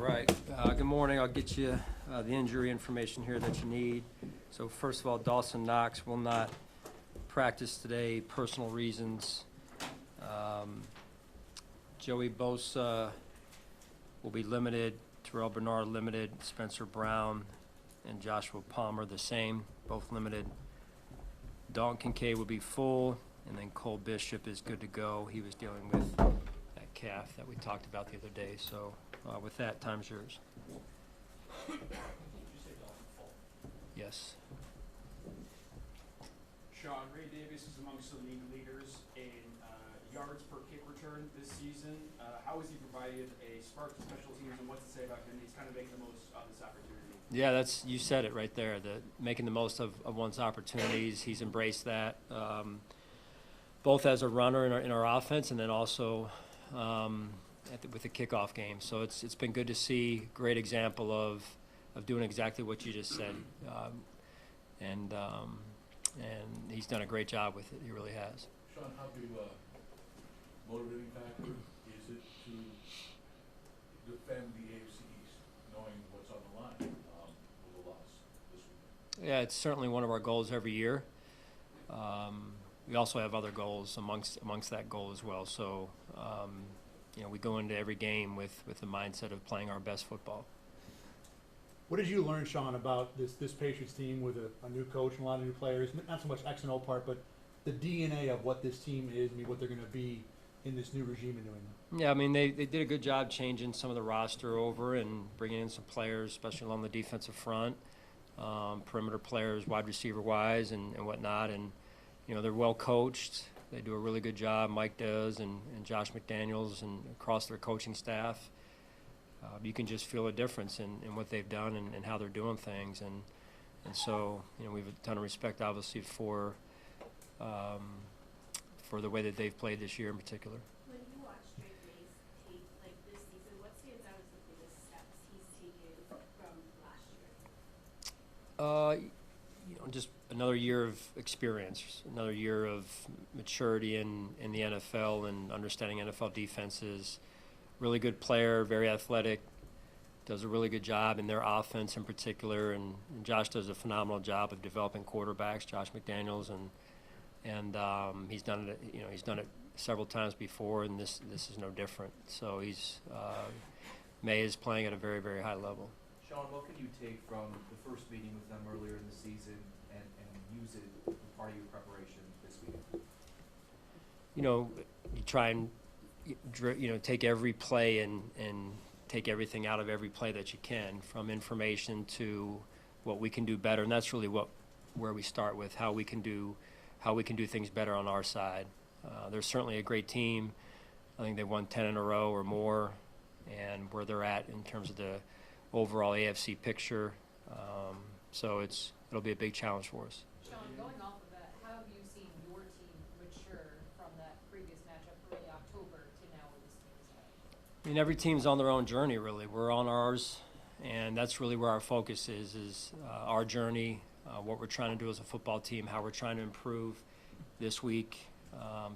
right. Good morning. I'll get you the injury information here that you need. So first of all, Dawson Knox will not practice today, personal reasons. Joey Bosa will be limited, Terrell Bernard limited, Spencer Brown and Joshua Palmer the same, both limited. Dalton Kincaid will be full, and then Cole Bishop is good to go. He was dealing with that calf that we talked about the other day. So with that, time's yours. Did you say Dalton full? Yes. Sean, Ray Davis is amongst the league leaders in yards per kick return this season. How has he provided a spark to special teams, and what's to say about him? He's kind of making the most of this opportunity. Yeah, you said it right there, making the most of one's opportunities. He's embraced that, both as a runner in our offense and then also with the kickoff game. So it's been good to see. Great example of doing exactly what you just said, and he's done a great job with it. He really has. Sean, how big a motivating factor is it to defend the AFC East, knowing what's on the line with a loss this weekend? Yeah, it's certainly one of our goals every year. We also have other goals amongst that goal as well. So, we go into every game with the mindset of playing our best football. What did you learn, Sean, about this Patriots team with a new coach and a lot of new players? Not so much X and O part, but the DNA of what this team is, what they're going to be in this new regime in New England. Yeah, I mean, they did a good job changing some of the roster over and bringing in some players, especially along the defensive front, perimeter players, wide receiver-wise and whatnot. And, they're well coached. They do a really good job, Mike does, and Josh McDaniels and across their coaching staff. You can just feel a difference in what they've done and how they're doing things. And so, we've a ton of respect, obviously, for the way that they've played this year in particular. When you watch Drake May's tape like this season, what stands out as the biggest steps he's taken from last year? Just another year of experience, another year of maturity in the NFL and understanding NFL defenses. Really good player, very athletic, does a really good job in their offense in particular, and Josh does a phenomenal job of developing quarterbacks, Josh McDaniels, and he's done it. He's done it several times before, and this is no different. So May is playing at a very, very high level. Sean, what can you take from the first meeting with them earlier in the season and use it as part of your preparation this week? You try and take every play and take everything out of every play that you can, from information to what we can do better, and that's really where we start with how we can do things better on our side. They're certainly a great team. I think they've won 10 in a row or more, and where they're at in terms of the overall AFC picture. So it'll be a big challenge for us. Sean, going off of that, how have you seen your team mature from that previous matchup early October to now where this team is at? I mean, every team's on their own journey, really. We're on ours, and that's really where our focus is our journey, what we're trying to do as a football team, how we're trying to improve this week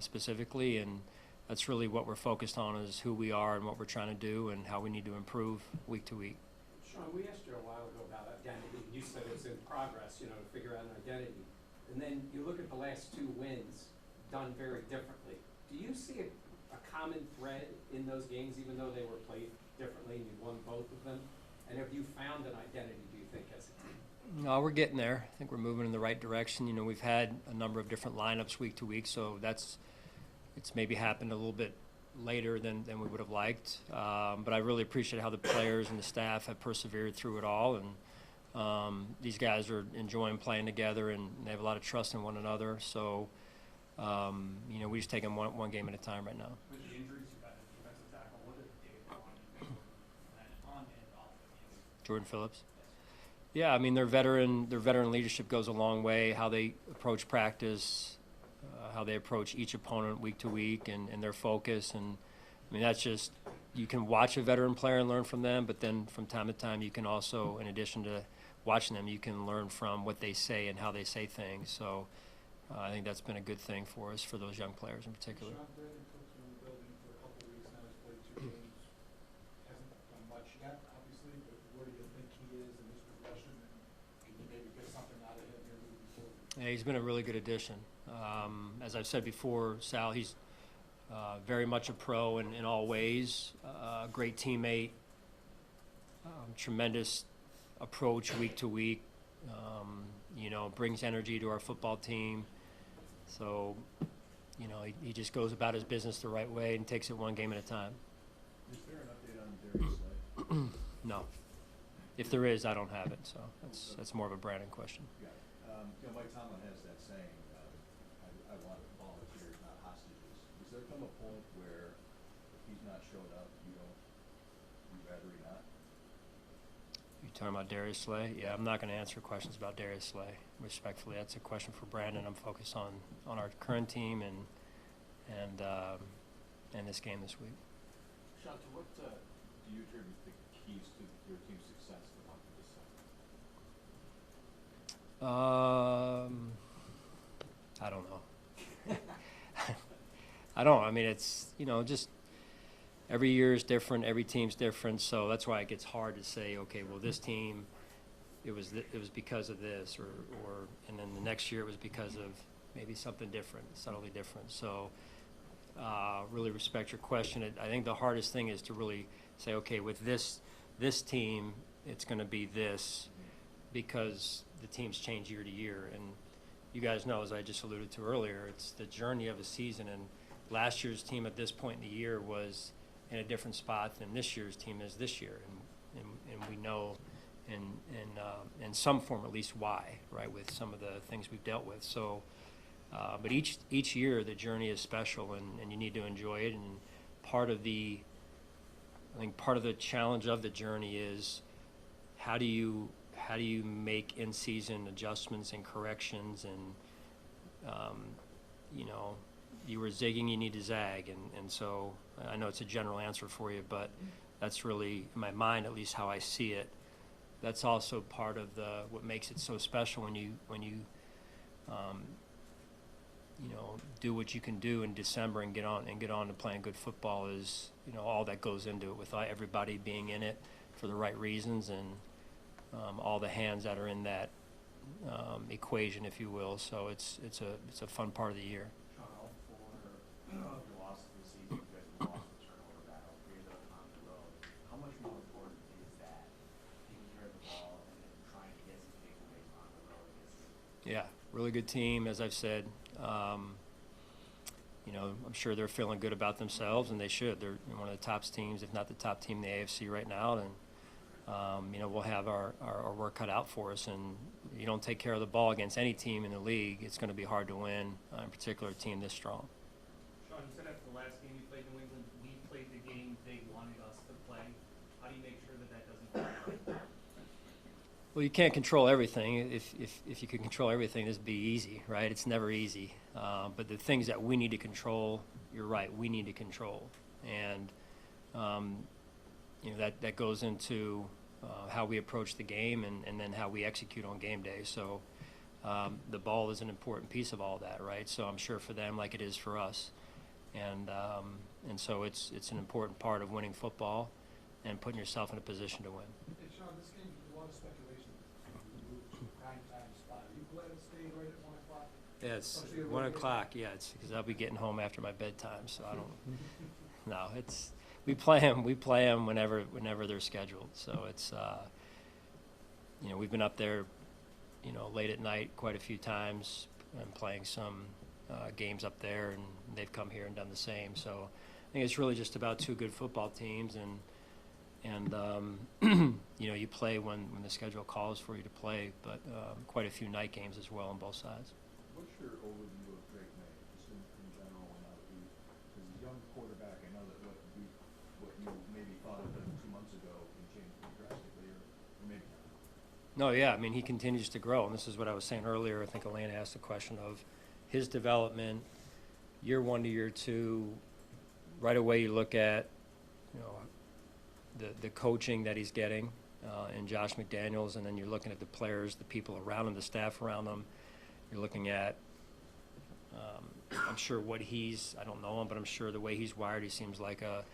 specifically, and that's really what we're focused on, is who we are and what we're trying to do and how we need to improve week to week. Sean, we asked you a while ago about identity. You said it's in progress, to figure out an identity. And then you look at the last two wins done very differently. Do you see a common thread in those games, even though they were played differently and you won both of them? And have you found an identity, do you think, as a team? No, we're getting there. I think we're moving in the right direction. We've had a number of different lineups week to week, so it's maybe happened a little bit later than we would have liked. But I really appreciate how the players and the staff have persevered through it all. And these guys are enjoying playing together, and they have a lot of trust in one another. So, we just take them one game at a time right now. With the injuries you've had at defensive tackle, what did David on and off the field? Jordan Phillips. Yeah, I mean, their veteran leadership goes a long way. How they approach practice, how they approach each opponent week to week, and their focus. And I mean, that's just, you can watch a veteran player and learn from them, but then from time to time you can also, in addition to watching them, you can learn from what they say and how they say things. So I think that's been a good thing for us, for those young players in particular. Sean, Brandon Cook's been in the building for a couple of weeks now. He's played 2 games. Hasn't done much yet. How maybe get something out of him here moving forward? Yeah, he's been a really good addition. As I've said before, Sal, he's very much a pro in all ways. Great teammate, tremendous approach week to week. Brings energy to our football team. So, he just goes about his business the right way and takes it one game at a time. Is there an update on Darius Slay? No. If there is, I don't have it. So that's more of a Brandon question. Yeah. Mike Tomlin has that saying, I want volunteers, not hostages. Does there come a point where if he's not showing up, you'd rather he not? You talking about Darius Slay? Yeah, I'm not going to answer questions about Darius Slay. Respectfully, that's a question for Brandon. I'm focused on our current team and this game this week. Sean, to what do you attribute the keys to your team's success the month of December? I don't know. I don't. I mean, it's just every year is different. Every team's different. So that's why it gets hard to say, okay, well, this team, it was because of this, and then the next year it was because of maybe something different, subtly different. So really respect your question. I think the hardest thing is to really say, okay, with this team, it's going to be this, because the teams change year to year. And you guys know, as I just alluded to earlier, it's the journey of a season. And last year's team at this point in the year was in a different spot than this year's team is this year. And we know in some form at least why, right, with some of the things we've dealt with. So, but each year the journey is special, and you need to enjoy it. And part of the challenge of the journey is how do you make in-season adjustments and corrections, and you were zigging, you need to zag, and so I know it's a general answer for you, but that's really, in my mind at least, how I see it. That's also part of what makes it so special when you do what you can do in December and get on to playing good football, is all that goes into it, with everybody being in it for the right reasons, and all the hands that are in that equation, if you will. So it's a fun part of the year. Sean, all four of your losses this season, you guys have lost the turnover battle, 3 of them on the road. How much more important is that, taking care of the ball and then trying to get some takeaways on the road against Yeah, really good team, as I've said. I'm sure they're feeling good about themselves, and they should. They're one of the top teams, if not the top team in the AFC right now. And we'll have our work cut out for us. And you don't take care of the ball against any team in the league, it's going to be hard to win, in particular a team this strong. Sean, you said after the last game you played New England, we played the game they wanted us to play. How do you make sure that doesn't happen? Well, you can't control everything. If you could control everything, this would be easy, right? It's never easy. But the things that we need to control, you're right, we need to control. And, that goes into how we approach the game and then how we execute on game day. So the ball is an important piece of all that, right? So I'm sure for them, like it is for us. And so it's an important part of winning football and putting yourself in a position to win. Hey, Sean, this game, a lot of speculation. You moved to a prime-time spot. Are you glad it stayed right at 1 o'clock? Yeah, it's Oh, so you're 1 looking at- o'clock. Yeah, it's because I'll be getting home after my bedtime, so I don't. No, we play them whenever they're scheduled. So it's we've been up there, late at night quite a few times and playing some games up there, and they've come here and done the same. So I think it's really just about two good football teams, and you play when the schedule calls for you to play, but quite a few night games as well on both sides. What's your overview of Drake May, just in general, and as a young quarterback? I know that what you maybe thought of him 2 months ago can change pretty drastically, or maybe not. No, yeah, I mean, he continues to grow, and this is what I was saying earlier. I think Elaine asked the question of his development, year 1 to year 2. Right away, you look at, the coaching that he's getting in Josh McDaniels, and then you're looking at the players, the people around him, the staff around him. You're looking at, I'm sure I don't know him, but I'm sure the way he's wired, he seems like a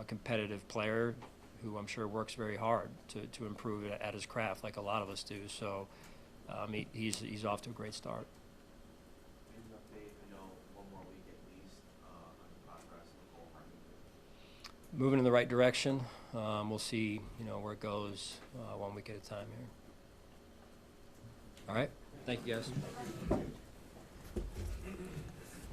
competitive player who I'm sure works very hard to improve at his craft, like a lot of us do. So he's off to a great start. Maybe an update, I know, one more week at least, on the progress of the goal hardening. Moving in the right direction. We'll see, where it goes 1 week at a time here. All right. Thank you, guys.